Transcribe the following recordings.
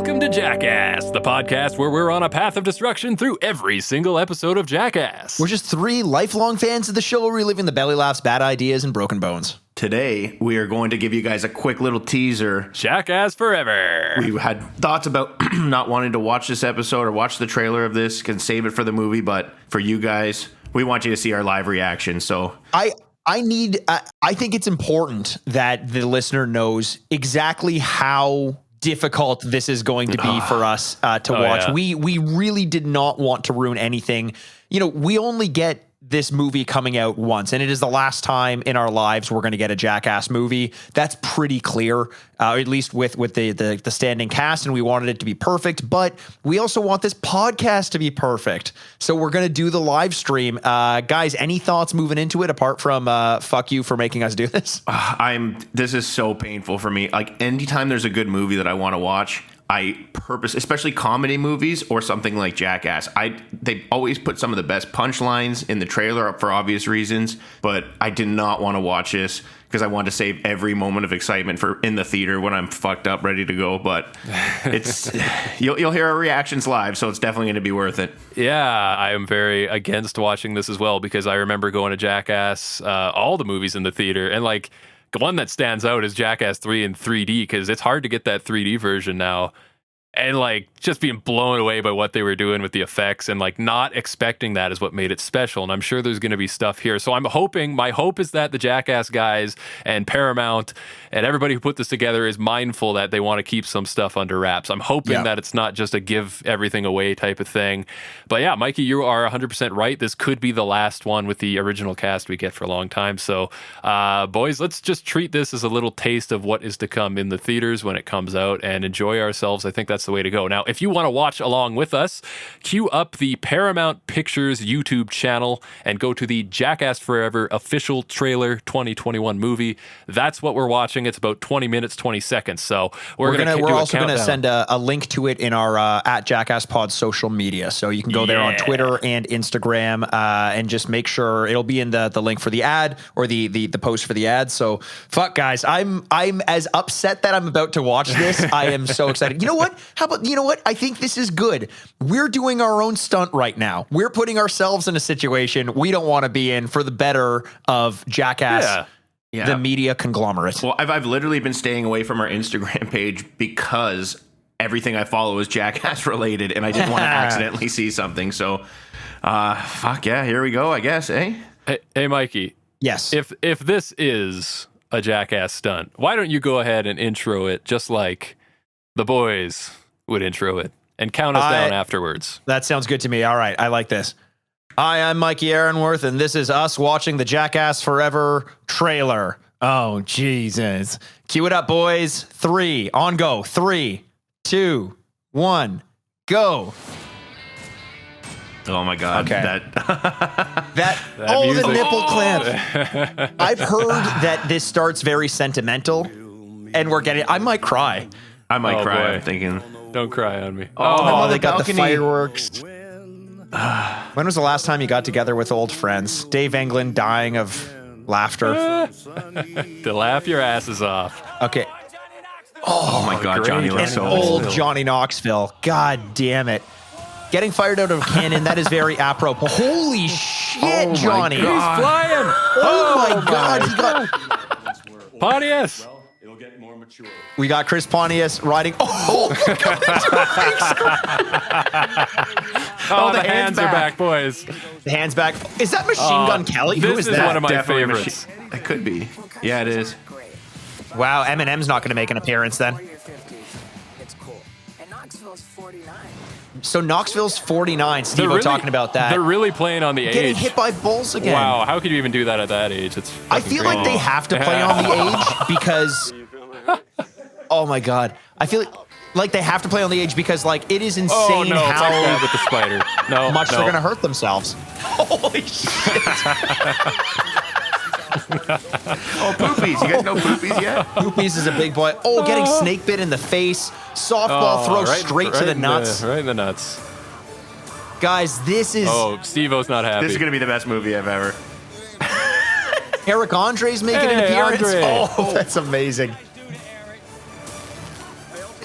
Welcome to Jackass, the podcast where we're on a path of destruction through every single episode of Jackass. We're just three lifelong fans of the show, reliving the belly laughs, bad ideas, and broken bones. Today, we are going to give you guys a quick little teaser. Jackass Forever. We had thoughts about not wanting to watch this episode or watch the trailer of this, can save it for the movie, but for you guys, we want you to see our live reaction. So I think it's important that the listener knows exactly how difficult this is going to be for us to watch. Yeah. We really did not want to ruin anything. You know, we only get this movie coming out once, and it is the last time in our lives we're going to get a Jackass movie. That's pretty clear, at least with the standing cast, and we wanted it to be perfect, but we also want this podcast to be perfect. So we're going to do the live stream. Guys, any thoughts moving into it apart from fuck you for making us do this? This is so painful for me. Like, anytime there's a good movie that I want to watch, especially comedy movies or something like Jackass, they always put some of the best punchlines in the trailer up for obvious reasons, but I did not want to watch this because I want to save every moment of excitement for in the theater when I'm fucked up, ready to go. But it's you'll hear our reactions live, so it's definitely going to be worth it. Yeah, I am very against watching this as well because I remember going to Jackass, all the movies in the theater, and like, the one that stands out is Jackass 3 in 3D because it's hard to get that 3D version now. And like just being blown away by what they were doing with the effects and like not expecting that is what made it special. And I'm sure there's going to be stuff here. So my hope is that the Jackass guys and Paramount and everybody who put this together is mindful that they want to keep some stuff under wraps. I'm hoping that it's not just a give everything away type of thing. But yeah, Mikey, you are 100% right. This could be the last one with the original cast we get for a long time. So boys, let's just treat this as a little taste of what is to come in the theaters when it comes out and enjoy ourselves. I think that's the way to go. Now, if you want to watch along with us, queue up the Paramount Pictures YouTube channel and go to the Jackass Forever official trailer 2021 movie. That's what we're watching. It's about 20 minutes, 20 seconds. So we're also going to send a link to it in our at Jackass Pod social media. So you can go there on Twitter and Instagram and just make sure it'll be in the link for the ad or the post for the ad. So fuck guys, I'm as upset that I'm about to watch this. I am so excited. You know what? You know what? I think this is good. We're doing our own stunt right now. We're putting ourselves in a situation we don't want to be in for the better of Jackass, the media conglomerate. Well, I've literally been staying away from our Instagram page because everything I follow is Jackass related, and I didn't want to accidentally see something. So, fuck yeah, here we go, I guess, eh? Hey, Mikey. Yes. If this is a Jackass stunt, why don't you go ahead and intro it just like the boys would intro it and count us down afterwards? That sounds good to me. All right. I like this. Hi, I'm Mikey Aaronworth, and this is us watching the Jackass Forever trailer. Oh, Jesus. Cue it up, boys. 3, on go. 3, 2, 1, go. Oh my God. Okay. That the nipple clamp. I've heard that this starts very sentimental, and I might cry. I might cry, boy. I'm thinking. Don't cry on me. Oh, they got balcony. the fireworks. When was the last time you got together with old friends? Dave Englund dying of laughter. To laugh your asses off. Okay. Oh my God, great. Johnny looks And so old Johnny Knoxville. God damn it. Getting fired out of a cannon, that is very apropos. Holy shit, Johnny. He's flying. Oh my God. He got... Pontius. It'll get more mature. We got Chris Pontius riding. Oh, the hands are back, boys. the hands back. Is that Machine Gun Kelly? Who This is is that? one of my Definitely favorites. It could be. Yeah, it is. Wow, Eminem's not going to make an appearance then. It's cool. And Knoxville's 49. So Knoxville's 49. Steve, They're really talking about that. They're really playing on the Getting age. hit by bulls again. Wow, how could you even do that at that age? It's I fucking feel crazy. like they have to play on the age because... Oh my God. I feel like they have to play on the age because like it is insane Oh no, how fuck that with the spider. No, much no. they're going to hurt themselves. Holy shit. Oh, Poopies. You guys know Poopies yet? Poopies is a big boy. Oh, getting snake bit in the face. Softball throw straight to the nuts. Right in the nuts. Guys, this is... Oh, Steve-O's not happy. This is going to be the best movie I've ever. Eric Andre's making an Hey, appearance. Andre. Oh, that's amazing.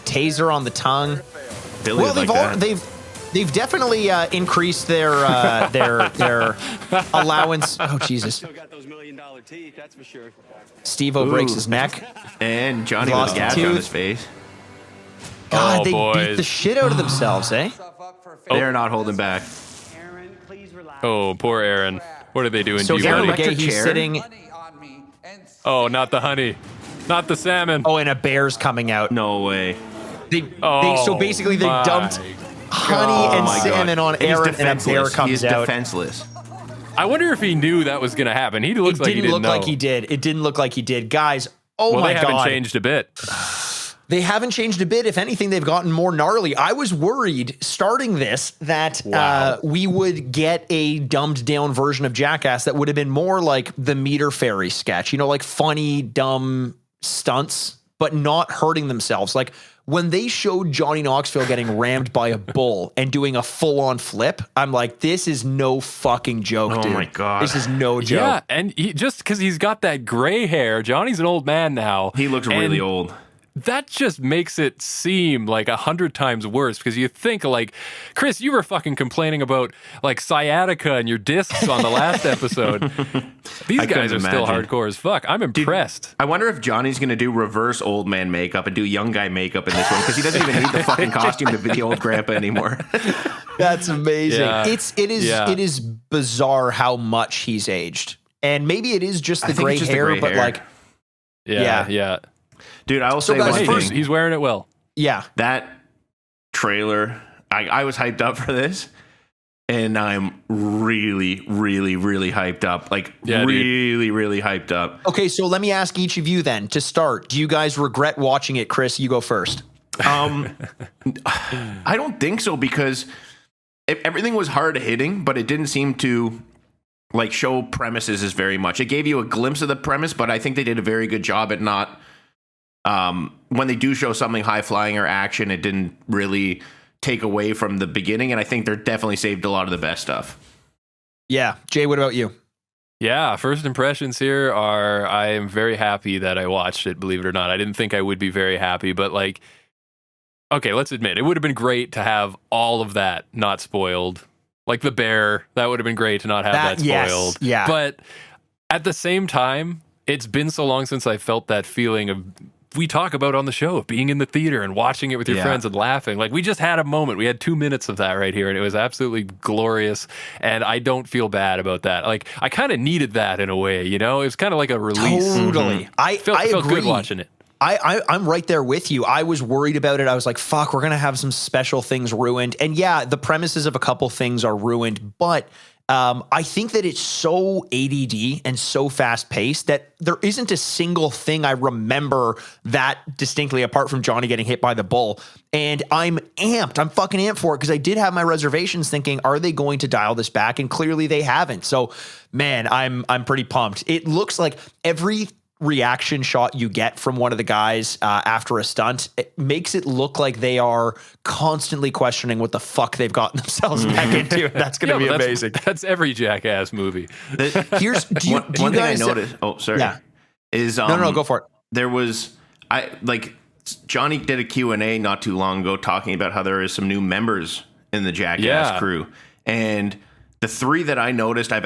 taser on the tongue. Billy Well, would like that. they've definitely increased their allowance. Oh Jesus! Still got those $1 million teeth, that's for sure. Steve-O breaks his neck. And Johnny Lost with a gas tooth. on his face. God, Oh, they beat boys. the shit out of themselves, eh? They're not holding back. Aaron, please relax. Oh, poor Aaron. What are they doing So to you, Aaron buddy? Electric McGay, he's chair? sitting. Oh, not the honey. Not the salmon. Oh, and a bear's coming out. No way. So basically they my dumped honey Oh and my God. salmon on And he's Aaron, and a bear defenseless. comes He's out. defenseless. I wonder if he knew that was going to happen. He looks It like he didn't didn't look know. like he did. It didn't look like he did, guys. Oh Well, my they haven't God. changed a bit. They haven't changed a bit. If anything, they've gotten more gnarly. I was worried starting this that we would get a dumbed down version of Jackass that would have been more like the Meter Fairy sketch, like funny, dumb stunts, but not hurting themselves. Like when they showed Johnny Knoxville getting rammed by a bull and doing a full on flip, I'm like, this is no fucking joke, Oh dude. my God. This is no joke. Yeah, and just because he's got that gray hair, Johnny's an old man now. He looks and really old. That just makes it seem like 100 times worse because you think like, Chris, you were fucking complaining about like sciatica and your discs on the last episode. These I guys are couldn't still imagine. hardcore as fuck. I'm impressed. I wonder if Johnny's going to do reverse old man makeup and do young guy makeup in this one because he doesn't even need the fucking costume to be the old grandpa anymore. That's amazing. Yeah. It is bizarre how much he's aged. And maybe it is just I the think gray it's just the hair, gray but hair. like, Yeah. Dude, I will say guys, one first- thing. He's wearing it well. yeah. That trailer, I was hyped up for this, and I'm really, really, really hyped up. Like, Yeah, dude. really, really hyped up. Okay, so let me ask each of you then to start. Do you guys regret watching it? Chris, you go first. I don't think so because everything was hard hitting, but it didn't seem to like show premises as very much. It gave you a glimpse of the premise, but I think they did a very good job at not. When they do show something high flying or action, it didn't really take away from the beginning, and I think they're definitely saved a lot of the best stuff. Yeah. Jay, what about you? Yeah, first impressions here are I am very happy that I watched it, believe it or not. I didn't think I would be very happy, but like, okay, let's admit, it would have been great to have all of that not spoiled. Like the bear, that would have been great to not have that Yes, spoiled. yeah. But at the same time, it's been so long since I felt that feeling of we talk about on the show of being in the theater and watching it with your Yeah. friends and laughing. Like we just had a moment. We had 2 minutes of that right here, and it was absolutely glorious. And I don't feel bad about that. Like I kind of needed that in a way, It was kind of like a release. Totally. I Felt agree. good watching it. I'm right there with you. I was worried about it. I was like, fuck, we're going to have some special things ruined. And yeah, the premises of a couple things are ruined, but I think that it's so ADD and so fast paced that there isn't a single thing I remember that distinctly apart from Johnny getting hit by the bull. And I'm amped. I'm fucking amped for it because I did have my reservations thinking, are they going to dial this back? And clearly they haven't. So man, I'm pretty pumped. It looks like every reaction shot you get from one of the guys after a stunt, it makes it look like they are constantly questioning what the fuck they've gotten themselves back into. That's going to be but amazing. That's every Jackass movie. Here's do you One thing I guys noticed. Oh, sorry. Yeah. Is No, go for it. There was Johnny did a Q&A not too long ago talking about how there is some new members in the Jackass crew, and the three that I noticed, I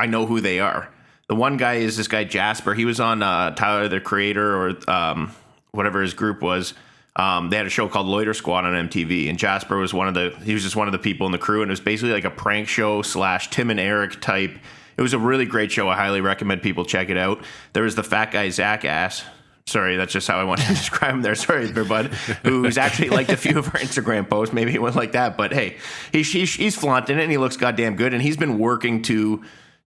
know who they are. The one guy is this guy Jasper. He was on Tyler the Creator or whatever his group was. They had a show called Loiter Squad on MTV, and Jasper was he was just one of the people in the crew, and it was basically like a prank show / Tim and Eric type. It was a really great show. I highly recommend people check it out. There was the fat guy Jackass. Sorry, that's just how I want to describe him there. Sorry there, bud. Who's actually liked a few of our Instagram posts. Maybe he went like that, but hey, he's flaunting it, and he looks goddamn good, and he's been working to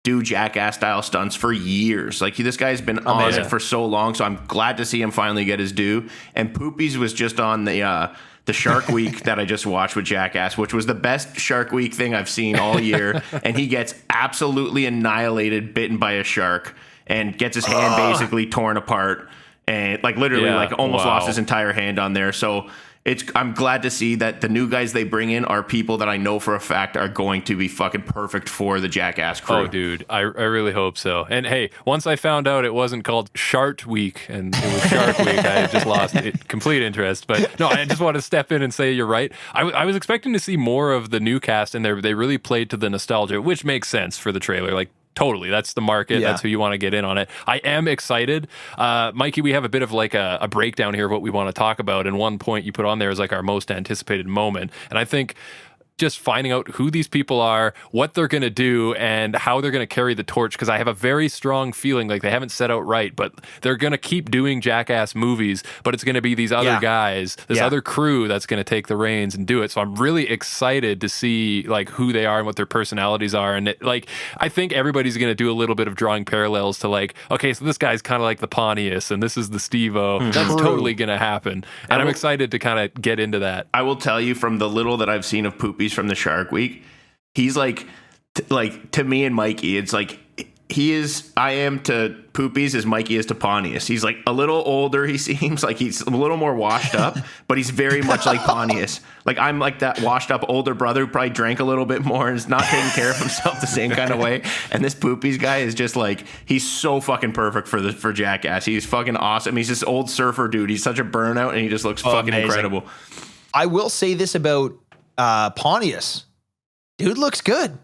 do Jackass style stunts for years. Like this guy's been on it for so long, so I'm glad to see him finally get his due. And Poopies was just on the Shark Week that I just watched with Jackass, which was the best Shark Week thing I've seen all year. And he gets absolutely annihilated, bitten by a shark, and gets his hand basically torn apart, and like literally like almost lost his entire hand on there. So I'm glad to see that the new guys they bring in are people that I know for a fact are going to be fucking perfect for the Jackass crew. Oh, dude, I really hope so. And hey, once I found out it wasn't called Shark Week and it was Shark Week, I just lost complete interest. But no, I just want to step in and say you're right. I was expecting to see more of the new cast, and they really played to the nostalgia, which makes sense for the trailer. Like, totally. That's the market. Yeah. That's who you want to get in on it. I am excited. Mikey, we have a bit of like a breakdown here of what we want to talk about. And one point you put on there is like our most anticipated moment. And I think just finding out who these people are, what they're going to do, and how they're going to carry the torch. Because I have a very strong feeling like they haven't set out right, but they're going to keep doing Jackass movies, but it's going to be these other guys, this other crew that's going to take the reins and do it. So I'm really excited to see like who they are and what their personalities are. And I think everybody's going to do a little bit of drawing parallels to like, okay, so this guy's kind of like the Pontius and this is the Steve-O. That's totally going to happen. And I'm excited to kind of get into that. I will tell you from the little that I've seen of Poopy from the Shark Week, he's like to me and Mikey, it's like I am to Poopies as Mikey is to Pontius. He's like a little older, he seems like he's a little more washed up, but he's very much like Pontius. Like I'm like that washed up older brother who probably drank a little bit more and is not taking care of himself the same kind of way. And this Poopies guy is just like, he's so fucking perfect for Jackass. He's fucking awesome. He's this old surfer dude. He's such a burnout and he just looks fucking amazing. incredible. I will say this about Pontius. Dude looks good.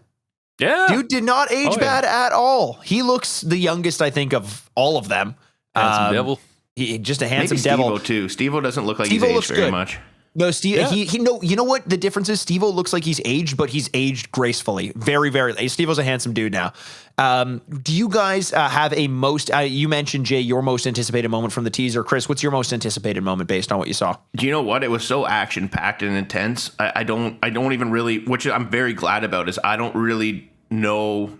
Yeah. Dude did not age bad at all. He looks the youngest, I think, of all of them. Handsome devil. He just a handsome Maybe devil. Steve-O too. Steve-O doesn't look like Steve-O he's looks aged very good. much. No, Steve. He no. You know what the difference is? Steve-O looks like he's aged, but he's aged gracefully. Very, very. Steve-O's a handsome dude now. Do you guys have a most? You mentioned Jay, your most anticipated moment from the teaser. Chris, what's your most anticipated moment based on what you saw? Do you know what? It was so action packed and intense. I don't even really, which I'm very glad about, is I don't really know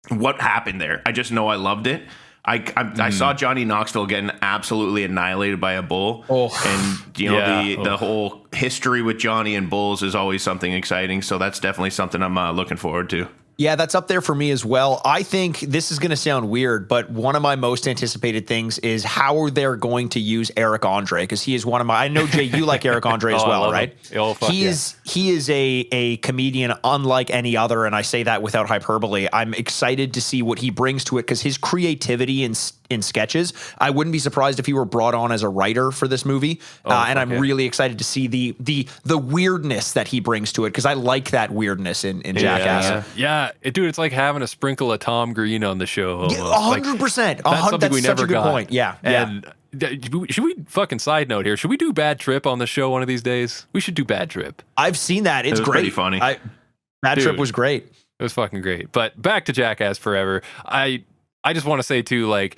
what happened there. I just know I loved it. I saw Johnny Knoxville getting absolutely annihilated by a bull. And you know, the whole history with Johnny and bulls is always something exciting. So that's definitely something I'm looking forward to. Yeah, that's up there for me as well. I think this is going to sound weird, but one of my most anticipated things is how they're going to use Eric Andre, because he is one of my. I know Jay, you like Eric Andre as well, right? He is a comedian unlike any other, and I say that without hyperbole. I'm excited to see what he brings to it because his creativity in sketches. I wouldn't be surprised if he were brought on as a writer for this movie, and I'm really excited to see the weirdness that he brings to it because I like that weirdness in Jackass. Yeah. Dude, it's like having a sprinkle of Tom Green on the show. Almost. 100%. That's something we never got. Point. Yeah. And should we fucking side note here? Should we do Bad Trip on the show one of these days? We should do Bad Trip. I've seen that. It's It was great. pretty funny. Bad Trip was great. It was fucking great. But back to Jackass Forever. I just want to say too, like,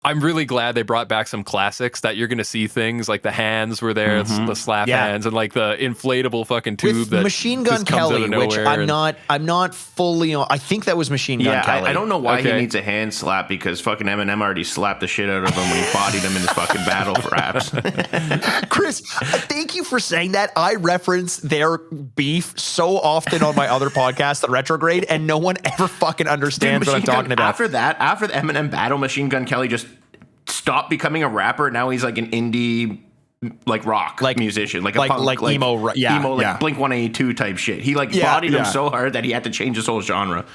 I'm really glad they brought back some classics that you're going to see things like the hands were there, the slap hands, and like the inflatable fucking tube with that Machine Gun just comes Kelly, out of which nowhere. I'm not fully on. I think that was Machine Gun Kelly. I don't know why he needs a hand slap because fucking Eminem already slapped the shit out of him when he bodied him in his fucking battle raps. Chris, thank you for saying that. I reference their beef so often on my other podcast, The Retrograde, and no one ever fucking understands what I'm talking about. After the Eminem battle, Machine Gun Kelly just stopped becoming a rapper. Now he's like an indie like rock musician, like a punk, like emo, Blink 182 type shit. He bodied him so hard that he had to change his whole genre.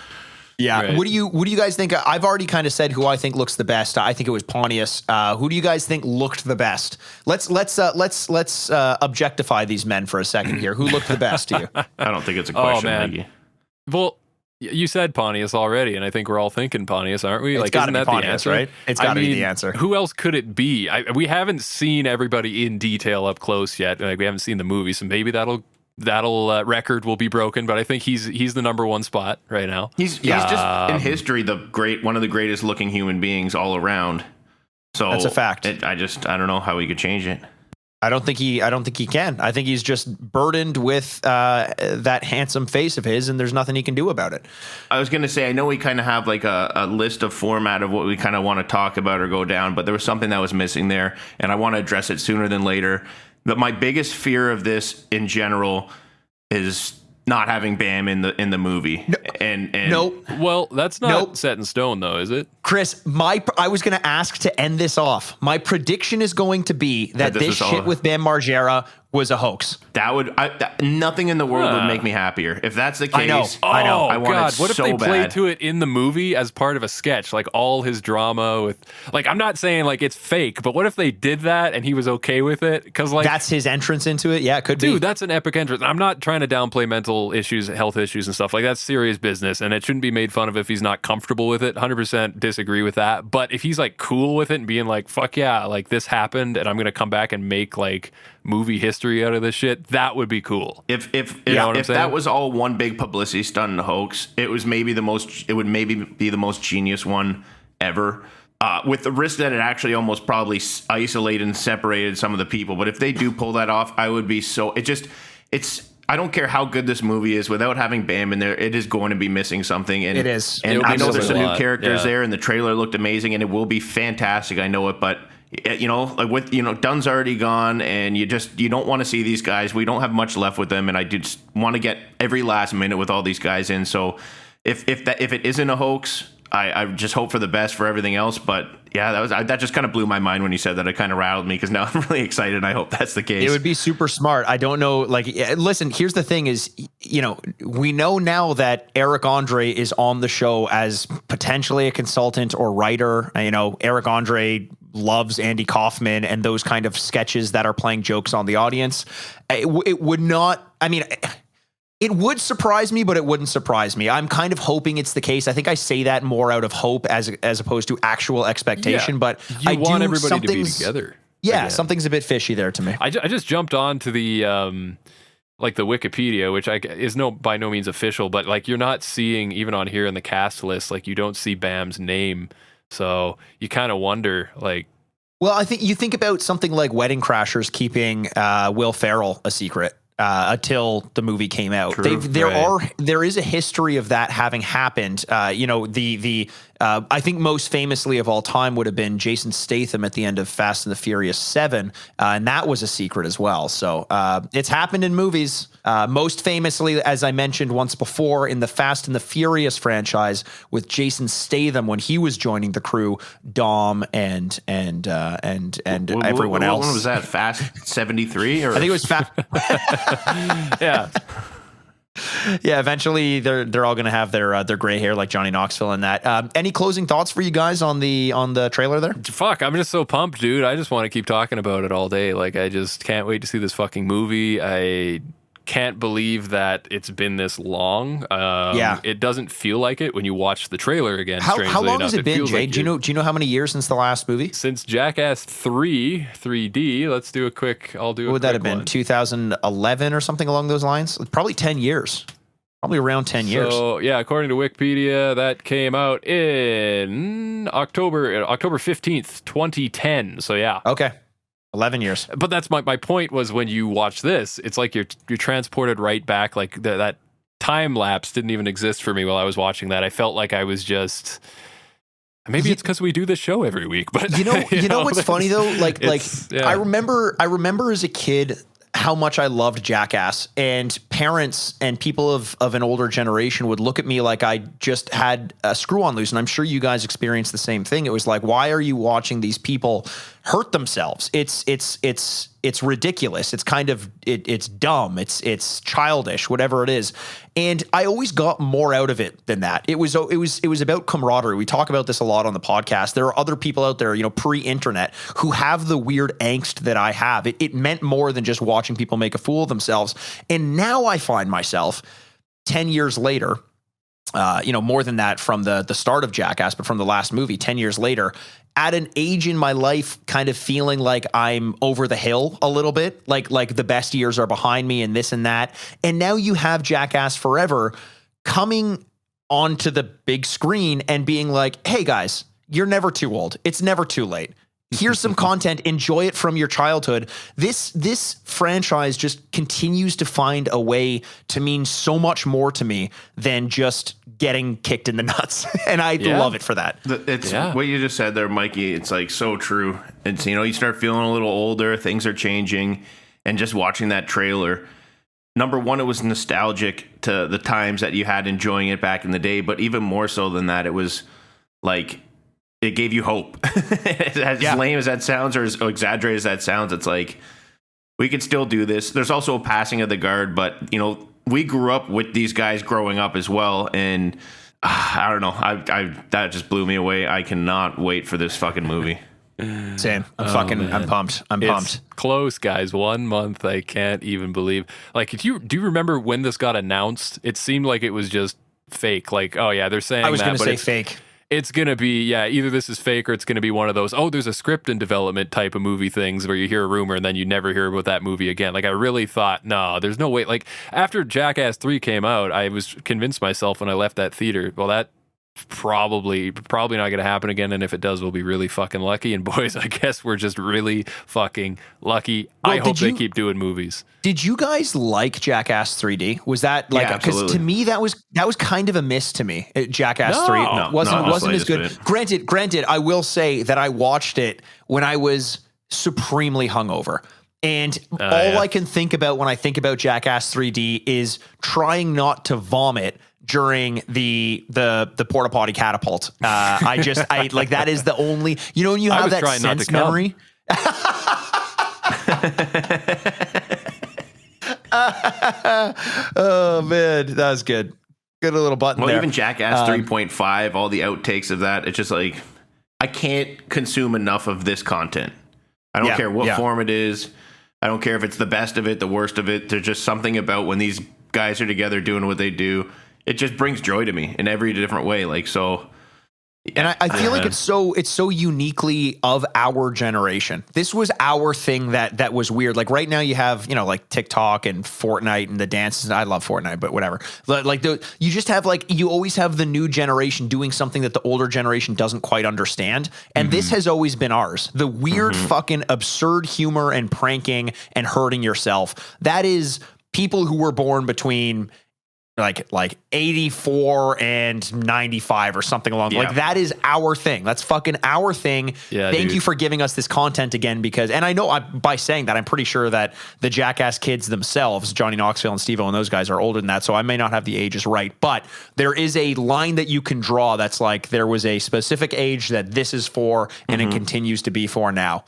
Yeah. Right. What do you guys think? I've already kind of said who I think looks the best. I think it was Pontius. Who do you guys think looked the best? Let's objectify these men for a second here. Who looked the best to you? I don't think it's a question, Maggie. Well, you said Pontius already, and I think we're all thinking Pontius, aren't we? It's gotta be Pontius, right? It's got to be the answer. Who else could it be? We haven't seen everybody in detail up close yet. Like, we haven't seen the movie, so maybe that'll record will be broken. But I think he's the number one spot right now. He's just in history one of the greatest looking human beings all around. So that's a fact. I don't know how he could change it. I don't think he can. I think he's just burdened with that handsome face of his, and there's nothing he can do about it. I was going to say, I know we kind of have like a list of format of what we kind of want to talk about or go down, but there was something that was missing there, and I want to address it sooner than later. But my biggest fear of this in general is not having Bam in the movie. Well, that's not set in stone though, is it? Chris, I was going to ask to end this off. My prediction is going to be that this shit with Bam Margera was a hoax. That would nothing in the world would make me happier if that's the case. I know. Oh I want God! it What if so they played bad. to it in the movie as part of a sketch, like all his drama with, like, I'm not saying like it's fake, but what if they did that and he was okay with it? Because like That's his entrance into it. Yeah, it could be. dude, that's an epic entrance. I'm not trying to downplay mental issues, health issues, and stuff like that's serious business, and it shouldn't be made fun of if he's not comfortable with it. 100% disagree with that. But if he's like cool with it and being like, "Fuck yeah, like this happened, and I'm gonna come back and make like movie history out of this shit," that would be cool. If You know what I'm if saying? that was all one big publicity stunt and a hoax, it would maybe be the most genius one ever. With the risk that it actually almost probably isolated and separated some of the people. But if they do pull that off, I would be so. I don't care how good this movie is without having Bam in there. It is going to be missing something. And It is. And It'll I be know there's missing some a new lot, characters yeah. there, and the trailer looked amazing, and it will be fantastic. I know it, but. Like with Dunn's already gone, and you don't want to see these guys. We don't have much left with them, and I just want to get every last minute with all these guys in. So if it isn't a hoax, I just hope for the best for everything else. But yeah, that just kind of blew my mind when you said that. It kind of rattled me because now I'm really excited. And I hope that's the case. It would be super smart. I don't know. Like, listen, here's the thing is, we know now that Eric Andre is on the show as potentially a consultant or writer. Eric Andre loves Andy Kaufman and those kind of sketches that are playing jokes on the audience. It would not, it would surprise me, but it wouldn't surprise me. I'm kind of hoping it's the case. I think I say that more out of hope as opposed to actual expectation, but you I want do everybody to be something's- together. Yeah, something's a bit fishy there to me. I just jumped on to the like the Wikipedia, which is by no means official, but like you're not seeing even on here in the cast list, like you don't see Bam's name, so you kind of wonder like. Well, I think you think about something like Wedding Crashers keeping Will Ferrell a secret until the movie came out. True, There is a history of that having happened. I think most famously of all time would have been Jason Statham at the end of Fast and the Furious 7, and that was a secret as well. So it's happened in movies. Most famously, as I mentioned once before, in the Fast and the Furious franchise with Jason Statham when he was joining the crew, Dom and everyone else. What one was that? Fast 73? Or I think it was Fast. Yeah. Yeah, eventually they're all going to have their gray hair like Johnny Knoxville and that. Any closing thoughts for you guys on the trailer there? Fuck, I'm just so pumped, dude. I just want to keep talking about it all day. Like, I just can't wait to see this fucking movie. I can't believe that it's been this long. Yeah. It doesn't feel like it when you watch the trailer again. How strangely long enough. has it been, feels Jay? like Do you know how many years since the last movie? since Jackass 3D? Let's do a quick. I'll do. What would that have been? 2011 or something along those lines? Probably 10 years. Probably around 10 years. So yeah, according to Wikipedia, that came out in October 15th, 2010. So yeah. Okay. 11 years. But that's my point was when you watch this, it's like you're transported right back. Like that time lapse didn't even exist for me while I was watching that. I felt like I was just. Maybe it's because we do this show every week, but You know what's funny though? yeah. I remember as a kid how much I loved Jackass, and parents and people of an older generation would look at me like I just had a screw on loose. And I'm sure you guys experienced the same thing. It was like, why are you watching these people hurt themselves? It's ridiculous. It's kind of it's dumb. It's childish, whatever it is. And I always got more out of it than that. It was about camaraderie. We talk about this a lot on the podcast. There are other people out there, pre-internet, who have the weird angst that I have. It meant more than just watching people make a fool of themselves. And now I find myself 10 years later, more than that from the start of Jackass, but from the last movie, 10 years later, at an age in my life, kind of feeling like I'm over the hill a little bit, like the best years are behind me and this and that. And now you have Jackass Forever coming onto the big screen and being like, hey guys, you're never too old. It's never too late. Here's some content. Enjoy it from your childhood. This franchise just continues to find a way to mean so much more to me than just getting kicked in the nuts. And I love it for that. It's what you just said there, Mikey. It's like so true. It's, you start feeling a little older, things are changing, and just watching that trailer. Number one, it was nostalgic to the times that you had enjoying it back in the day. But even more so than that, it was like, it gave you hope. As lame as that sounds, or as exaggerated as that sounds, it's like We could still do this. There's also a passing of the guard, but we grew up with these guys growing up as well, and I don't know. I that just blew me away. I cannot wait for this fucking movie. Same. I'm pumped. It's close, guys. 1 month. I can't even believe. Like, do you remember when this got announced? It seemed like it was just fake. Like, oh yeah, they're saying I was that, going to say fake. It's going to be, either this is fake or it's going to be one of those, there's a script in development type of movie things where you hear a rumor and then you never hear about that movie again. Like, I really thought, no, there's no way. Like, after Jackass 3 came out, I was convinced myself when I left that theater, well, that probably not going to happen again, and if it does, we'll be really fucking lucky. And boys, I guess we're just really fucking lucky. Well, I hope they keep doing movies. Did you guys like Jackass 3D? Was that like, because to me that was kind of a miss to me. Jackass 3 wasn't as good. Granted, I will say that I watched it when I was supremely hungover. And I can think about when I think about Jackass 3D is trying not to vomit during the porta potty catapult. I like, that is the only, when you have that sense memory. Oh man, that was good. Good little button there. Even Jackass 3.5, all the outtakes of that, it's just like, I can't consume enough of this content. I don't care what form it is. I don't care if it's the best of it, the worst of it. There's just something about when these guys are together doing what they do. It just brings joy to me in every different way. Like, so. And I feel like it's so uniquely of our generation. This was our thing that was weird. Like right now you have, like TikTok and Fortnite and the dances. I love Fortnite, but whatever. Like you just have you always have the new generation doing something that the older generation doesn't quite understand. And this has always been ours. The weird fucking absurd humor and pranking and hurting yourself. That is people who were born between like 84 and 95 or something along. Like that is our thing. That's fucking our thing. Yeah, Thank you for giving us this content again, because, and I know by saying that, I'm pretty sure that the Jackass kids themselves, Johnny Knoxville and Steve-O and those guys, are older than that. So I may not have the ages right, but there is a line that you can draw that's like, there was a specific age that this is for, and it continues to be for now.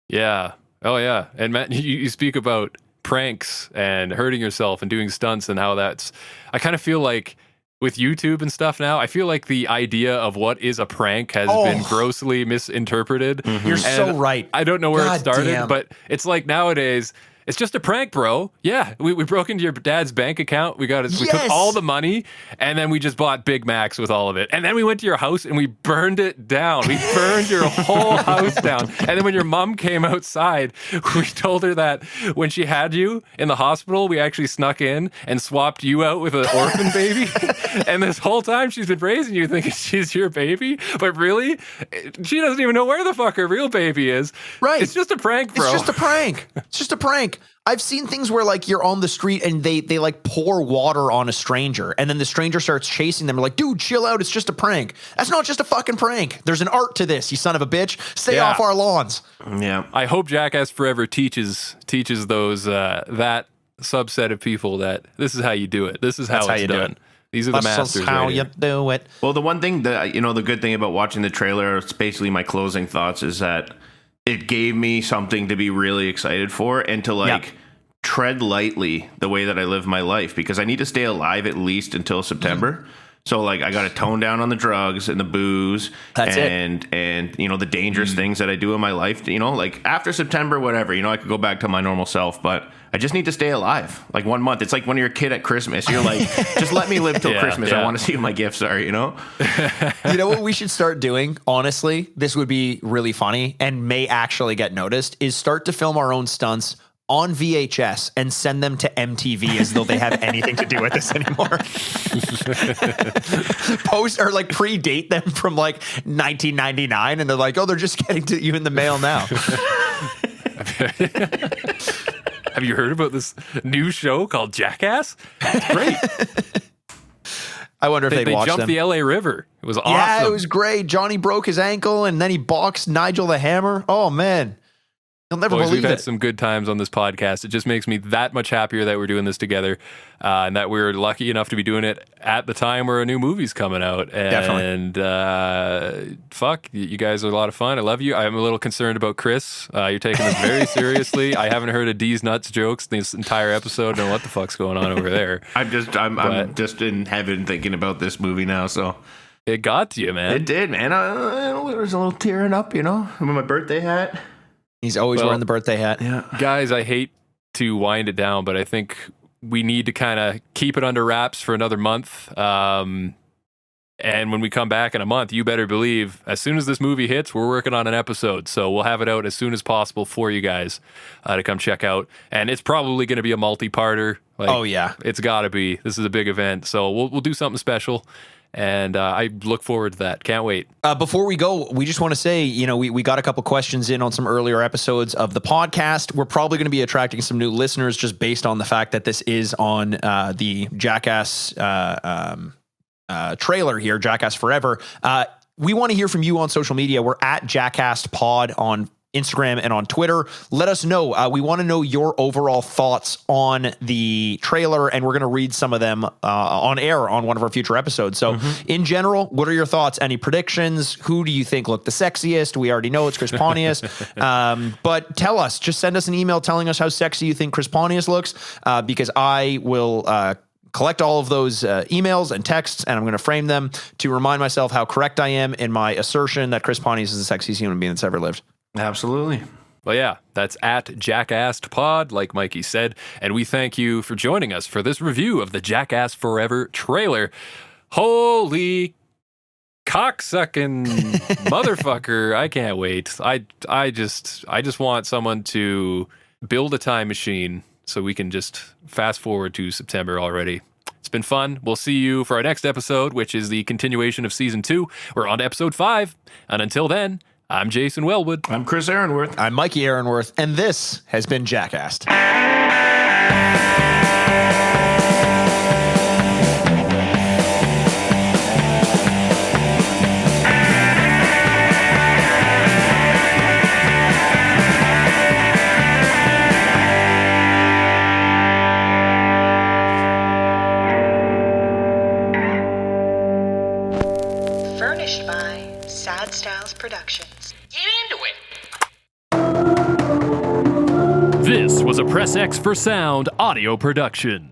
Yeah. Oh yeah. And Matt, you speak about pranks and hurting yourself and doing stunts and how I kind of feel like with YouTube and stuff now, I feel like the idea of what is a prank has been grossly misinterpreted. You're so right. I don't know where it started, but it's like nowadays, it's just a prank, bro. Yeah, we broke into your dad's bank account. We took all the money, and then we just bought Big Macs with all of it. And then we went to your house and we burned it down. We burned your whole house down. And then when your mom came outside, we told her that when she had you in the hospital, we actually snuck in and swapped you out with an orphan baby. And this whole time she's been raising you thinking she's your baby, but really, she doesn't even know where the fuck her real baby is. Right. It's just a prank, bro. It's just a prank. It's just a prank. I've seen things where like you're on the street and they like pour water on a stranger, and then the stranger starts chasing them. They're like, dude, chill out. It's just a prank. That's not just a fucking prank. There's an art to this, you son of a bitch. Stay off our lawns. Yeah. I hope Jackass Forever teaches those that subset of people that this is how you do it. This is how it's done. These are the masters. That's how you do it. Well, the one thing that, the good thing about watching the trailer, it's basically my closing thoughts, is that it gave me something to be really excited for and to tread lightly the way that I live my life, because I need to stay alive at least until September. So I got to tone down on the drugs and the booze and the dangerous things that I do in my life, after September, whatever, I could go back to my normal self, but I just need to stay alive. Like 1 month. It's like when you're a kid at Christmas, you're like, just let me live till Christmas. I want to see what my gifts are, You know what we should start doing? Honestly, this would be really funny and may actually get noticed, is start to film our own stunts on VHS and send them to MTV as though they have anything to do with this anymore. Post or predate them from 1999, and they're like, oh, they're just getting to you in the mail now. Have you heard about this new show called Jackass? It's great. I wonder if they'd watch them. They jumped the LA River. It was awesome. Yeah, it was great. Johnny broke his ankle, and then he boxed Nigel the Hammer. Oh, man. You'll never Boys, we've believe had it. some good times on this podcast. It just makes me that much happier that we're doing this together, and that we're lucky enough to be doing it at the time where a new movie's coming out. And fuck, you guys are a lot of fun. I love you. I'm a little concerned about Chris. You're taking this very seriously. I haven't heard a D's nuts jokes this entire episode. Don't know what the fuck's going on over there. I'm just in heaven thinking about this movie now. So it got to you, man. it did, man. There was a little tearing up, with my birthday hat. He's always wearing the birthday hat. Yeah, guys, I hate to wind it down, but I think we need to kind of keep it under wraps for another month. And when we come back in a month, you better believe as soon as this movie hits, we're working on an episode. So we'll have it out as soon as possible for you guys to come check out. And it's probably going to be a multi-parter. Oh, yeah. It's got to be. This is a big event. So we'll do something special. And I look forward to that. Can't wait. Before we go, we just want to say, we got a couple questions in on some earlier episodes of the podcast. We're probably going to be attracting some new listeners just based on the fact that this is on the Jackass trailer here, Jackass Forever. We want to hear from you on social media. We're at Jackass Pod on Instagram and on Twitter. Let us know. We want to know your overall thoughts on the trailer, and we're going to read some of them on air on one of our future episodes. So in general, what are your thoughts? Any predictions? Who do you think looked the sexiest? We already know it's Chris Pontius. But tell us, just send us an email telling us how sexy you think Chris Pontius looks, because I will collect all of those emails and texts, and I'm going to frame them to remind myself how correct I am in my assertion that Chris Pontius is the sexiest human being that's ever lived. absolutely. Well, yeah, that's at Jackass Pod, like Mikey said. And we thank you for joining us for this review of the Jackass Forever trailer. Holy cocksucking motherfucker. I can't wait. I just want someone to build a time machine so we can just fast forward to September already. It's been fun. We'll see you for our next episode, which is the continuation of season 2. We're on to episode 5. And until then, I'm Jason Wellwood. I'm Chris Aaronworth. I'm Mikey Aaronworth, and this has been Jackassed. Furnished by Sad Styles Productions. Get into it. This was a Press X for Sound audio production.